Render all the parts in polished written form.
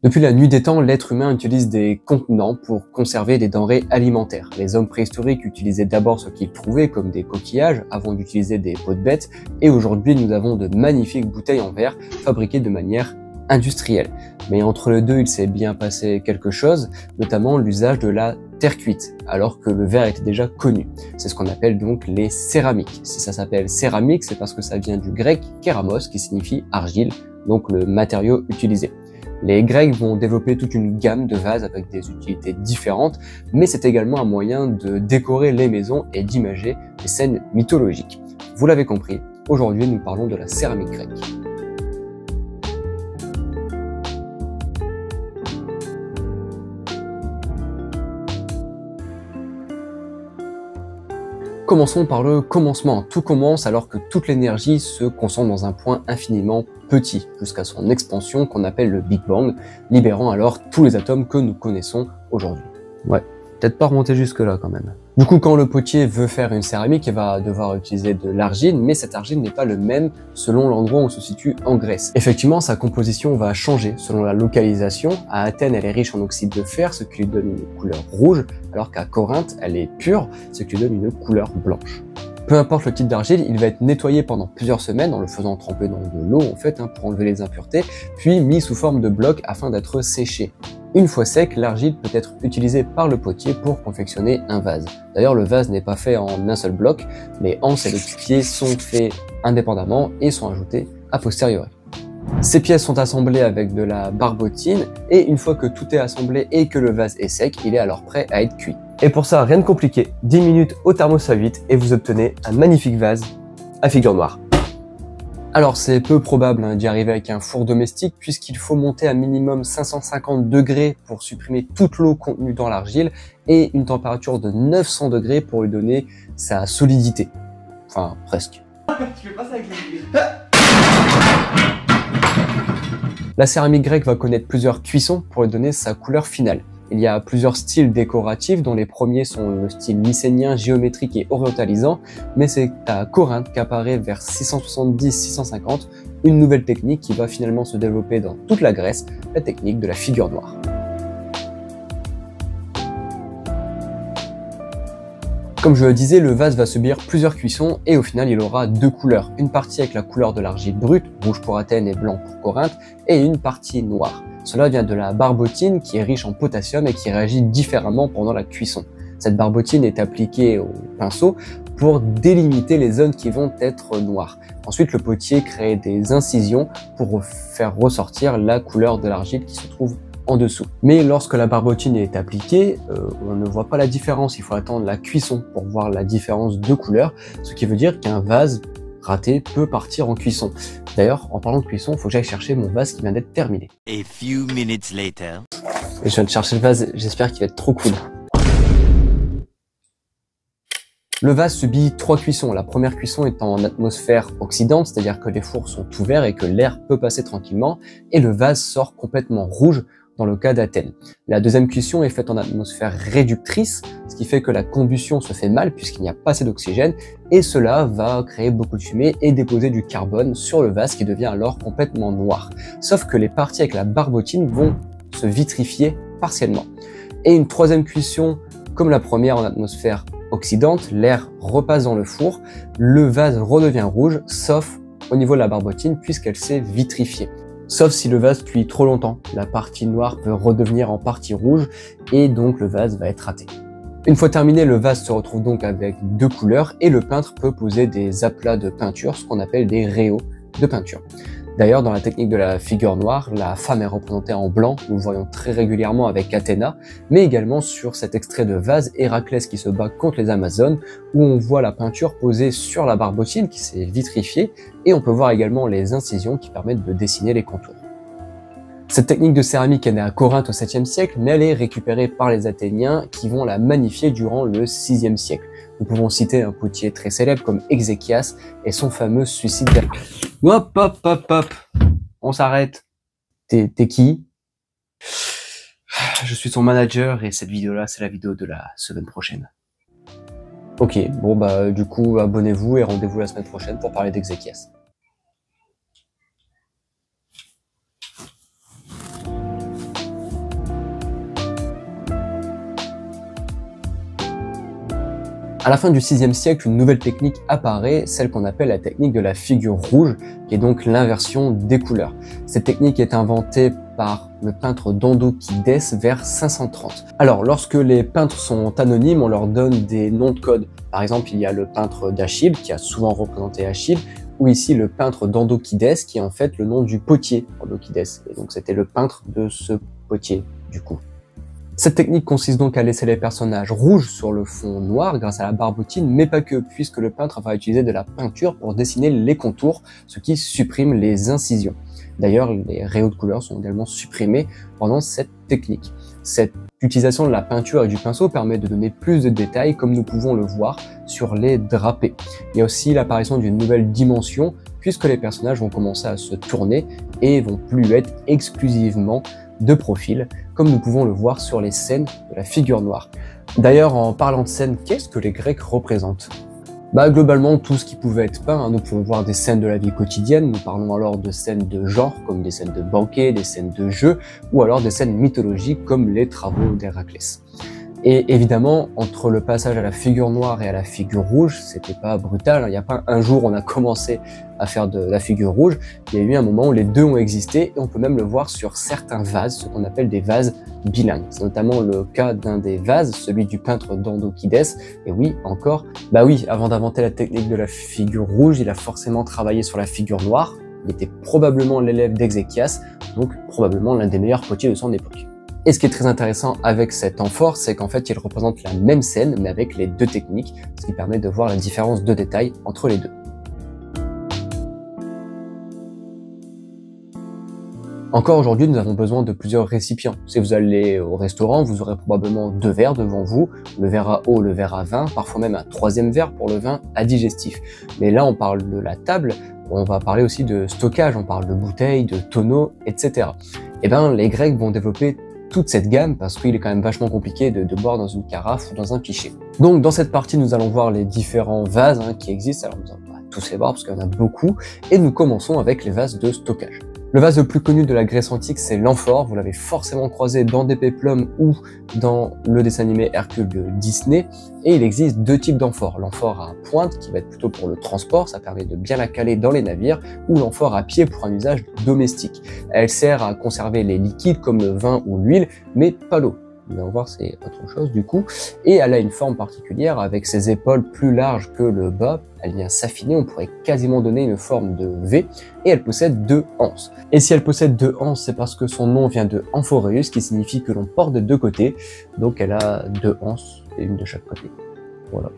Depuis la nuit des temps, l'être humain utilise des contenants pour conserver des denrées alimentaires. Les hommes préhistoriques utilisaient d'abord ce qu'ils trouvaient comme des coquillages avant d'utiliser des peaux de bêtes, et aujourd'hui nous avons de magnifiques bouteilles en verre fabriquées de manière industrielle. Mais entre les deux, il s'est bien passé quelque chose, notamment l'usage de la terre cuite, alors que le verre était déjà connu. C'est ce qu'on appelle donc les céramiques. Si ça s'appelle céramique, c'est parce que ça vient du grec kéramos, qui signifie argile, donc le matériau utilisé. Les Grecs vont développer toute une gamme de vases avec des utilités différentes, mais c'est également un moyen de décorer les maisons et d'imager des scènes mythologiques. Vous l'avez compris, aujourd'hui nous parlons de la céramique grecque. Commençons par le commencement. Tout commence alors que toute l'énergie se concentre dans un point infiniment petit, jusqu'à son expansion qu'on appelle le Big Bang, libérant alors tous les atomes que nous connaissons aujourd'hui. Ouais, peut-être pas remonter jusque là quand même. Du coup, quand le potier veut faire une céramique, il va devoir utiliser de l'argile, mais cette argile n'est pas le même selon l'endroit où on se situe en Grèce. Effectivement, sa composition va changer selon la localisation. À Athènes, elle est riche en oxyde de fer, ce qui lui donne une couleur rouge, alors qu'à Corinthe, elle est pure, ce qui lui donne une couleur blanche. Peu importe le type d'argile, il va être nettoyé pendant plusieurs semaines en le faisant tremper dans de l'eau en fait, pour enlever les impuretés, puis mis sous forme de blocs afin d'être séché. Une fois sec, l'argile peut être utilisée par le potier pour confectionner un vase. D'ailleurs, le vase n'est pas fait en un seul bloc, les anses et le pied sont faits indépendamment et sont ajoutés a posteriori. Ces pièces sont assemblées avec de la barbotine et une fois que tout est assemblé et que le vase est sec, il est alors prêt à être cuit. Et pour ça, rien de compliqué, 10 minutes au thermos à 8 et vous obtenez un magnifique vase à figure noire. Alors c'est peu probable d'y arriver avec un four domestique puisqu'il faut monter à minimum 550 degrés pour supprimer toute l'eau contenue dans l'argile et une température de 900 degrés pour lui donner sa solidité. Enfin, presque. Tu fais pas ça avec les... La céramique grecque va connaître plusieurs cuissons pour lui donner sa couleur finale. Il y a plusieurs styles décoratifs dont les premiers sont le style mycénien, géométrique et orientalisant, mais c'est à Corinthe qu'apparaît vers 670-650 une nouvelle technique qui va finalement se développer dans toute la Grèce, la technique de la figure noire. Comme je le disais, le vase va subir plusieurs cuissons et au final il aura deux couleurs. Une partie avec la couleur de l'argile brute, rouge pour Athènes et blanc pour Corinthe, et une partie noire. Cela vient de la barbotine qui est riche en potassium et qui réagit différemment pendant la cuisson. Cette barbotine est appliquée au pinceau pour délimiter les zones qui vont être noires. Ensuite, le potier crée des incisions pour faire ressortir la couleur de l'argile qui se trouve en dessous. Mais lorsque la barbotine est appliquée, on ne voit pas la différence. Il faut attendre la cuisson pour voir la différence de couleur, ce qui veut dire qu'un vase raté peut partir en cuisson. D'ailleurs, en parlant de cuisson, il faut que j'aille chercher mon vase qui vient d'être terminé. A few minutes later. Et je viens de chercher le vase, j'espère qu'il va être trop cool. Le vase subit trois cuissons. La première cuisson est en atmosphère oxydante, c'est-à-dire que les fours sont ouverts et que l'air peut passer tranquillement, et le vase sort complètement rouge dans le cas d'Athènes. La deuxième cuisson est faite en atmosphère réductrice, ce qui fait que la combustion se fait mal puisqu'il n'y a pas assez d'oxygène, et cela va créer beaucoup de fumée et déposer du carbone sur le vase qui devient alors complètement noir. Sauf que les parties avec la barbotine vont se vitrifier partiellement. Et une troisième cuisson, comme la première en atmosphère oxydante, l'air repasse dans le four, le vase redevient rouge, sauf au niveau de la barbotine puisqu'elle s'est vitrifiée. Sauf si le vase cuit trop longtemps, la partie noire peut redevenir en partie rouge et donc le vase va être raté. Une fois terminé, le vase se retrouve donc avec deux couleurs et le peintre peut poser des aplats de peinture, ce qu'on appelle des réaux de peinture. D'ailleurs, dans la technique de la figure noire, la femme est représentée en blanc, nous le voyons très régulièrement avec Athéna, mais également sur cet extrait de vase, Héraclès qui se bat contre les Amazones, où on voit la peinture posée sur la barbotine qui s'est vitrifiée, et on peut voir également les incisions qui permettent de dessiner les contours. Cette technique de céramique est née à Corinthe au 7e siècle, mais elle est récupérée par les Athéniens qui vont la magnifier durant le 6e siècle. Nous pouvons citer un potier très célèbre comme Ézéchias et son fameux suicide. Hop, hop, hop, hop. On s'arrête. T'es qui? Je suis son manager et cette vidéo-là, c'est la vidéo de la semaine prochaine. Ok, bon bah du coup, abonnez-vous et rendez-vous la semaine prochaine pour parler d'Ézéchias. À la fin du VIe siècle, une nouvelle technique apparaît, celle qu'on appelle la technique de la figure rouge, qui est donc l'inversion des couleurs. Cette technique est inventée par le peintre Dondoquides vers 530. Alors, lorsque les peintres sont anonymes, on leur donne des noms de code. Par exemple, il y a le peintre d'Achille, qui a souvent représenté Achille, ou ici le peintre Dondoquides, qui est en fait le nom du potier Dondoquides. Et donc c'était le peintre de ce potier, du coup. Cette technique consiste donc à laisser les personnages rouges sur le fond noir grâce à la barbotine, mais pas que, puisque le peintre va utiliser de la peinture pour dessiner les contours, ce qui supprime les incisions. D'ailleurs, les rayons de couleur sont également supprimés pendant cette technique. Cette utilisation de la peinture et du pinceau permet de donner plus de détails, comme nous pouvons le voir sur les drapés. Il y a aussi l'apparition d'une nouvelle dimension, puisque les personnages vont commencer à se tourner et vont plus être exclusivement de profil, comme nous pouvons le voir sur les scènes de la figure noire. D'ailleurs, en parlant de scènes, qu'est-ce que les Grecs représentent? Globalement, tout ce qui pouvait être peint, nous pouvons voir des scènes de la vie quotidienne, nous parlons alors de scènes de genre, comme des scènes de banquet, des scènes de jeu, ou alors des scènes mythologiques, comme les travaux d'Héraclès. Et évidemment, entre le passage à la figure noire et à la figure rouge, c'était pas brutal, il n'y a pas un jour on a commencé à faire de la figure rouge, il y a eu un moment où les deux ont existé, et on peut même le voir sur certains vases, ce qu'on appelle des vases bilingues. C'est notamment le cas d'un des vases, celui du peintre Dondoquides, et oui, encore, avant d'inventer la technique de la figure rouge, il a forcément travaillé sur la figure noire, il était probablement l'élève d'Exéchias, donc probablement l'un des meilleurs potiers de son époque. Et ce qui est très intéressant avec cet amphore, c'est qu'en fait, il représente la même scène, mais avec les deux techniques, ce qui permet de voir la différence de détail entre les deux. Encore aujourd'hui, nous avons besoin de plusieurs récipients. Si vous allez au restaurant, vous aurez probablement deux verres devant vous, le verre à eau, le verre à vin, parfois même un troisième verre pour le vin à digestif. Mais là, on parle de la table, on va parler aussi de stockage, on parle de bouteilles, de tonneaux, etc. Et les Grecs vont développer toute cette gamme parce qu'il est quand même vachement compliqué de boire dans une carafe ou dans un pichet. Donc dans cette partie, nous allons voir les différents vases qui existent. Alors nous allons pas tous les voir parce qu'il y en a beaucoup. Et nous commençons avec les vases de stockage. Le vase le plus connu de la Grèce antique, c'est l'amphore. Vous l'avez forcément croisé dans des péplums ou dans le dessin animé Hercule de Disney. Et il existe deux types d'amphores. L'amphore à pointe, qui va être plutôt pour le transport, ça permet de bien la caler dans les navires, ou l'amphore à pied pour un usage domestique. Elle sert à conserver les liquides comme le vin ou l'huile, mais pas l'eau. Vous allez voir, c'est autre chose du coup. Et elle a une forme particulière avec ses épaules plus larges que le bas. Elle vient s'affiner, on pourrait quasiment donner une forme de V. Et elle possède deux anses. Et si elle possède deux anses, c'est parce que son nom vient de amphoreus, qui signifie que l'on porte de deux côtés. Donc elle a deux anses, et une de chaque côté. Voilà.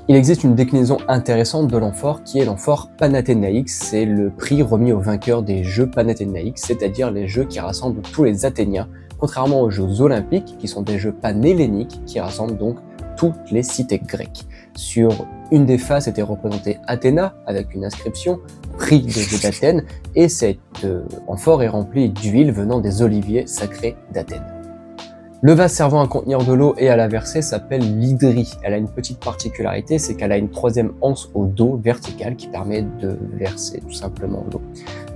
Il existe une déclinaison intéressante de l'amphore qui est l'amphore panathénaïque. C'est le prix remis aux vainqueurs des Jeux panathénaïques, c'est-à-dire les jeux qui rassemblent tous les Athéniens, contrairement aux Jeux olympiques qui sont des jeux panhelléniques qui rassemblent donc toutes les cités grecques. Sur une des faces était représentée Athéna avec une inscription « Prix des Jeux d'Athènes » et cette amphore est remplie d'huile venant des oliviers sacrés d'Athènes. Le vase servant à contenir de l'eau et à la verser s'appelle l'hydrie. Elle a une petite particularité, c'est qu'elle a une troisième anse au dos verticale qui permet de verser tout simplement l'eau.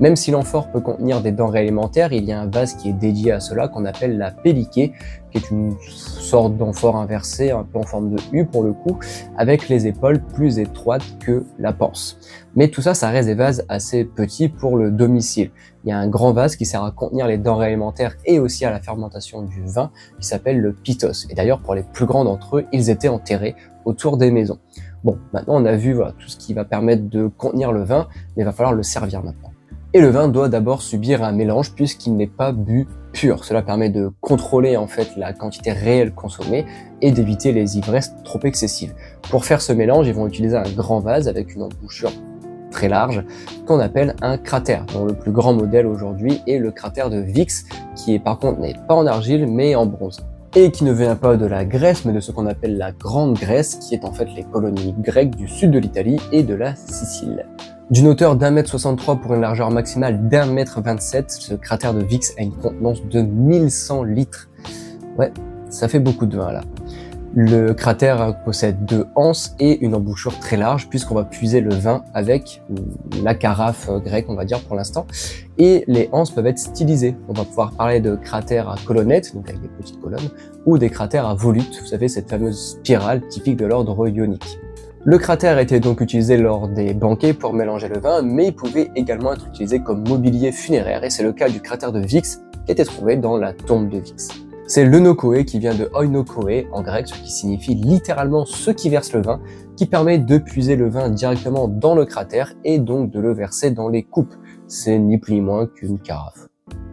Même si l'amphore peut contenir des denrées alimentaires, il y a un vase qui est dédié à cela qu'on appelle la pelliquée, qui est une sorte d'amphore inversée, un peu en forme de U pour le coup, avec les épaules plus étroites que la panse. Mais tout ça, ça reste des vases assez petits pour le domicile. Il y a un grand vase qui sert à contenir les denrées alimentaires et aussi à la fermentation du vin, qui s'appelle le pitos. Et d'ailleurs, pour les plus grands d'entre eux, ils étaient enterrés autour des maisons. Bon, maintenant on a vu tout ce qui va permettre de contenir le vin, mais il va falloir le servir maintenant. Et le vin doit d'abord subir un mélange puisqu'il n'est pas bu pur. Cela permet de contrôler en fait la quantité réelle consommée et d'éviter les ivresses trop excessives. Pour faire ce mélange, ils vont utiliser un grand vase avec une embouchure très large qu'on appelle un cratère, dont le plus grand modèle aujourd'hui est le cratère de Vix, qui est par contre n'est pas en argile mais en bronze. Et qui ne vient pas de la Grèce, mais de ce qu'on appelle la Grande Grèce, qui est en fait les colonies grecques du sud de l'Italie et de la Sicile. D'une hauteur d'1,63 m pour une largeur maximale d'1,27 m, ce cratère de Vix a une contenance de 1100 litres. Ouais, ça fait beaucoup de vin là. Le cratère possède 2 anses et une embouchure très large puisqu'on va puiser le vin avec la carafe grecque, on va dire pour l'instant. Et les anses peuvent être stylisées. On va pouvoir parler de cratères à colonnettes, donc avec des petites colonnes, ou des cratères à volutes, vous savez, cette fameuse spirale typique de l'ordre ionique. Le cratère était donc utilisé lors des banquets pour mélanger le vin, mais il pouvait également être utilisé comme mobilier funéraire, et c'est le cas du cratère de Vix qui a été trouvé dans la tombe de Vix. C'est l'eunokoé qui vient de oinokoé en grec, ce qui signifie littéralement ceux qui versent le vin, qui permet de puiser le vin directement dans le cratère et donc de le verser dans les coupes. C'est ni plus ni moins qu'une carafe.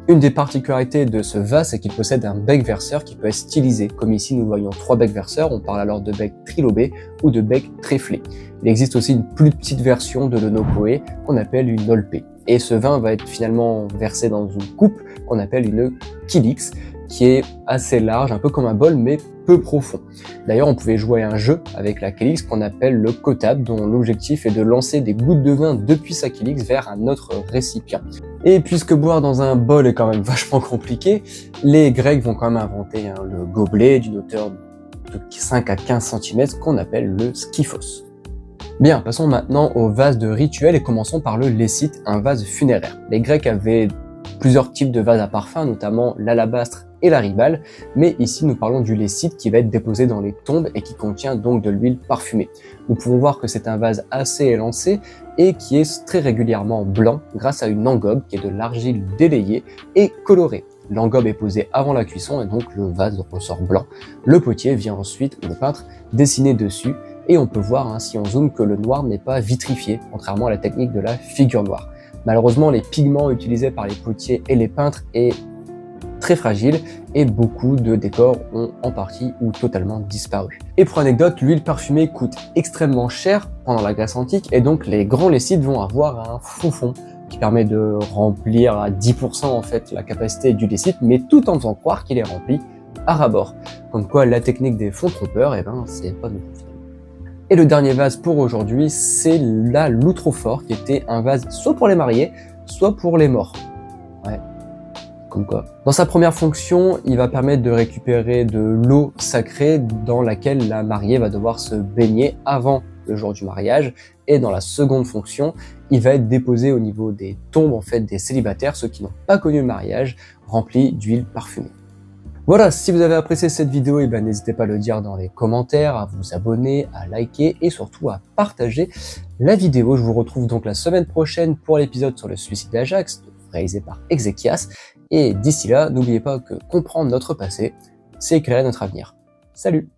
Une des particularités de ce vase, c'est qu'il possède un bec verseur qui peut être stylisé. Comme ici, nous voyons 3 becs verseurs, on parle alors de bec trilobé ou de bec tréflé. Il existe aussi une plus petite version de l'eunokoé qu'on appelle une olpé. Et ce vin va être finalement versé dans une coupe qu'on appelle une kylix, qui est assez large, un peu comme un bol, mais peu profond. D'ailleurs, on pouvait jouer à un jeu avec la kylix qu'on appelle le kotab, dont l'objectif est de lancer des gouttes de vin depuis sa kylix vers un autre récipient. Et puisque boire dans un bol est quand même vachement compliqué, les Grecs vont quand même inventer le gobelet d'une hauteur de 5 à 15 cm qu'on appelle le skyphos. Bien, passons maintenant au vase de rituel et commençons par le lécite, un vase funéraire. Les Grecs avaient plusieurs types de vases à parfum, notamment l'alabastre et la ribale, mais ici nous parlons du lécite qui va être déposé dans les tombes et qui contient donc de l'huile parfumée. Nous pouvons voir que c'est un vase assez élancé et qui est très régulièrement blanc grâce à une engobe qui est de l'argile délayée et colorée. L'engobe est posée avant la cuisson et donc le vase ressort blanc. Le potier vient ensuite, ou le peintre, dessiner dessus et on peut voir, si on zoome, que le noir n'est pas vitrifié, contrairement à la technique de la figure noire. Malheureusement, les pigments utilisés par les potiers et les peintres est très fragile et beaucoup de décors ont en partie ou totalement disparu. Et pour anecdote, l'huile parfumée coûte extrêmement cher pendant la Grèce antique et donc les grands lécites vont avoir un fond qui permet de remplir à 10% en fait la capacité du lécite, mais tout en faisant croire qu'il est rempli à ras-bord. Comme quoi la technique des fonds trompeurs, c'est pas nouveau. Et le dernier vase pour aujourd'hui, c'est la loutrophore, qui était un vase soit pour les mariés, soit pour les morts. Ouais, comme quoi. Dans sa première fonction, il va permettre de récupérer de l'eau sacrée dans laquelle la mariée va devoir se baigner avant le jour du mariage. Et dans la seconde fonction, il va être déposé au niveau des tombes en fait des célibataires, ceux qui n'ont pas connu le mariage, remplis d'huile parfumée. Voilà, si vous avez apprécié cette vidéo, n'hésitez pas à le dire dans les commentaires, à vous abonner, à liker et surtout à partager la vidéo. Je vous retrouve donc la semaine prochaine pour l'épisode sur le suicide d'Ajax, réalisé par Exekias. Et d'ici là, n'oubliez pas que comprendre notre passé, c'est éclairer notre avenir. Salut!